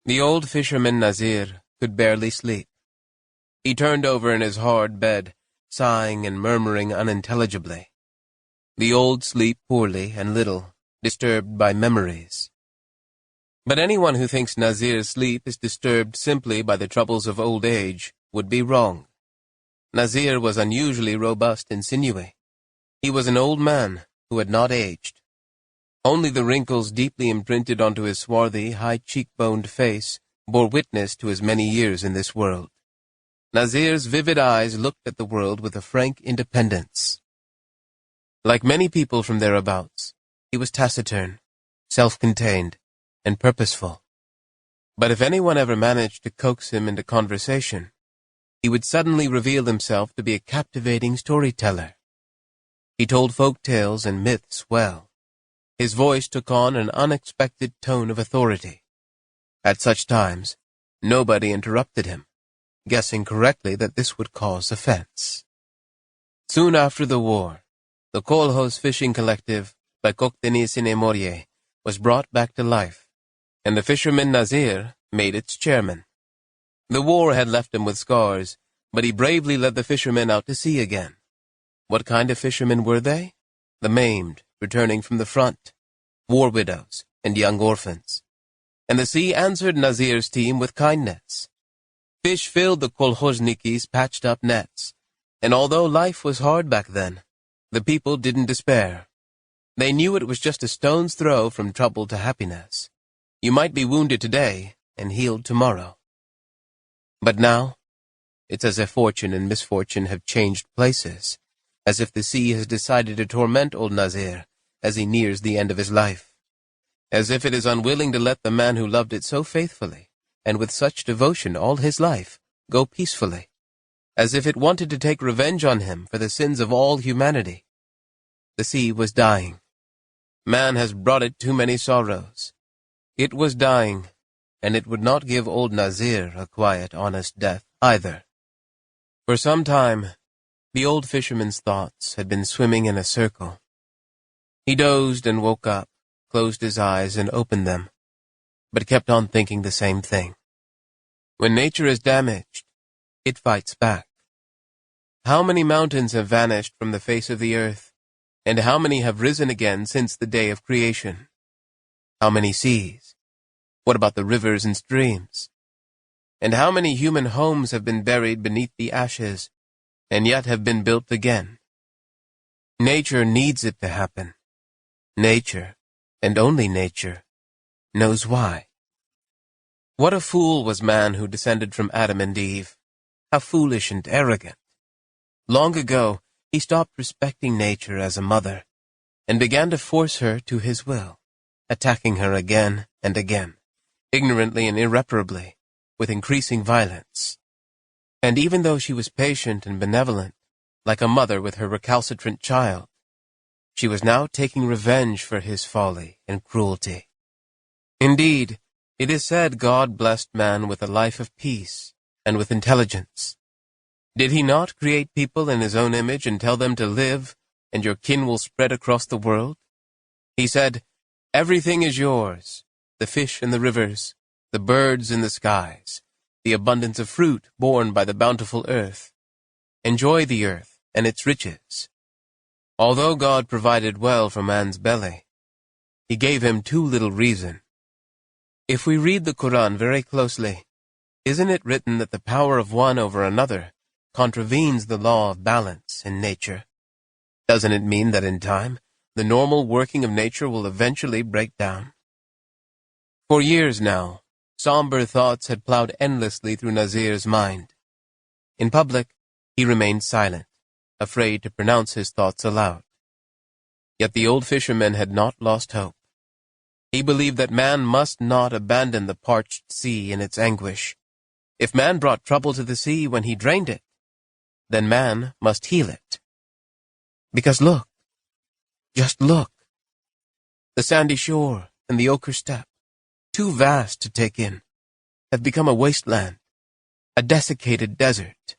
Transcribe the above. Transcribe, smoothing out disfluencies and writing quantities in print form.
The old fisherman Nasyr could barely sleep. He turned over in his hard bed, sighing and murmuring unintelligibly. The old sleep poorly and little, disturbed by memories. But anyone who thinks Nasyr's sleep is disturbed simply by the troubles of old age would be wrong. Nasyr was unusually robust and sinewy. He was an old man who had not aged. Only the wrinkles deeply imprinted onto his swarthy, high-cheekboned face bore witness to his many years in this world. Nasyr's vivid eyes looked at the world with a frank independence. Like many people from thereabouts, he was taciturn, self-contained, and purposeful. But if anyone ever managed to coax him into conversation, he would suddenly reveal himself to be a captivating storyteller. He told folk tales and myths well. His voice took on an unexpected tone of authority. At such times, nobody interrupted him, guessing correctly that this would cause offense. Soon after the war, the kolkhoz fishing collective by Kokhteni was brought back to life, and the fisherman Nasyr made its chairman. The war had left him with scars, but he bravely led the fishermen out to sea again. What kind of fishermen were they? The maimed, returning from the front, war widows, and young orphans. And the sea answered Nasyr's team with kindness. Fish filled the kolkhozniki's patched-up nets, and although life was hard back then, the people didn't despair. They knew it was just a stone's throw from trouble to happiness. You might be wounded today and healed tomorrow. But now, it's as if fortune and misfortune have changed places, as if the sea has decided to torment old Nasyr as he nears the end of his life, as if it is unwilling to let the man who loved it so faithfully and with such devotion all his life go peacefully, as if it wanted to take revenge on him for the sins of all humanity. The sea was dying. Man has brought it too many sorrows. It was dying, and it would not give old Nasyr a quiet, honest death either. For some time, the old fisherman's thoughts had been swimming in a circle. He dozed and woke up, closed his eyes and opened them, but kept on thinking the same thing. When nature is damaged, it fights back. How many mountains have vanished from the face of the earth, and how many have risen again since the day of creation? How many seas? What about the rivers and streams? And how many human homes have been buried beneath the ashes, and yet have been built again? Nature needs it to happen. Nature, and only nature, knows why. What a fool was man who descended from Adam and Eve. How foolish and arrogant. Long ago, he stopped respecting nature as a mother, and began to force her to his will, attacking her again and again, ignorantly and irreparably, with increasing violence. And even though she was patient and benevolent, like a mother with her recalcitrant child, she was now taking revenge for his folly and cruelty. Indeed, it is said God blessed man with a life of peace and with intelligence. Did he not create people in his own image and tell them to live, and your kin will spread across the world? He said, "Everything is yours, the fish in the rivers, the birds in the skies, the abundance of fruit borne by the bountiful earth. Enjoy the earth and its riches." Although God provided well for man's belly, he gave him too little reason. If we read the Quran very closely, isn't it written that the power of one over another contravenes the law of balance in nature? Doesn't it mean that in time, the normal working of nature will eventually break down? For years now, somber thoughts had plowed endlessly through Nasyr's mind. In public, he remained silent, afraid to pronounce his thoughts aloud. Yet the old fisherman had not lost hope. He believed that man must not abandon the parched sea in its anguish. If man brought trouble to the sea when he drained it, then man must heal it. Because look, just look, the sandy shore and the ochre steppe, too vast to take in, have become a wasteland, a desiccated desert.